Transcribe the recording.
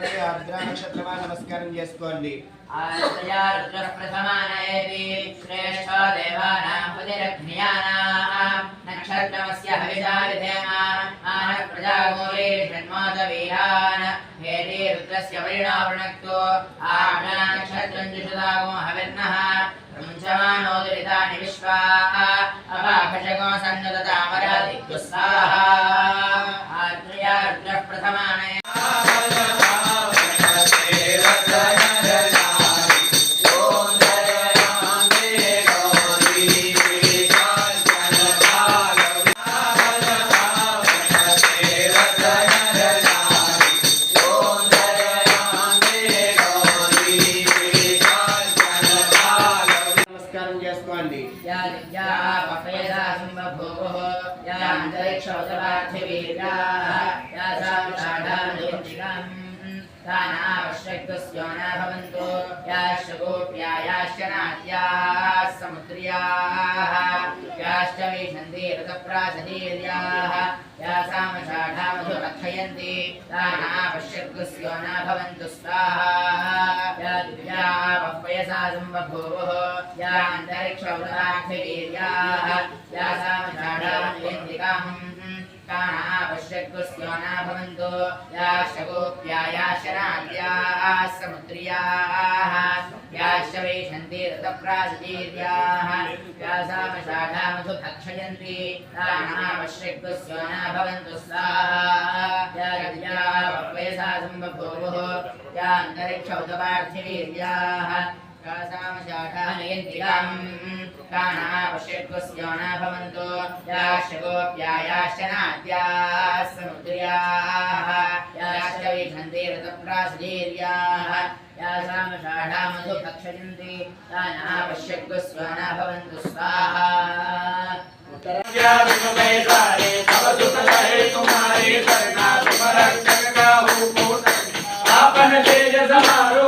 ఆర్ద్ర నక్షత్రమా నమస్కారం చేసుకోండి. ఆర్ద్రయా రుద్ర ప్రథమానయేతి శ్రేష్ఠ దేవానాం పతిరగ్నియానాం నక్షత్రమస్య హవిషా విధేమ ఆన ప్రజాగోరే షణ్మాత వీరాన్ హేతి రుద్రస్య వరిణావృణక్తో ఆన నక్షత్రం జుషదాగో హవిర్నః ప్రముంచమానోదరితాని విశ్వా అపాకషగో సన్నదతామరాదిక్తు స్వాహా. ఆర్ద్రయా రుద్ర ప్రథమానయ आपन तेज समारो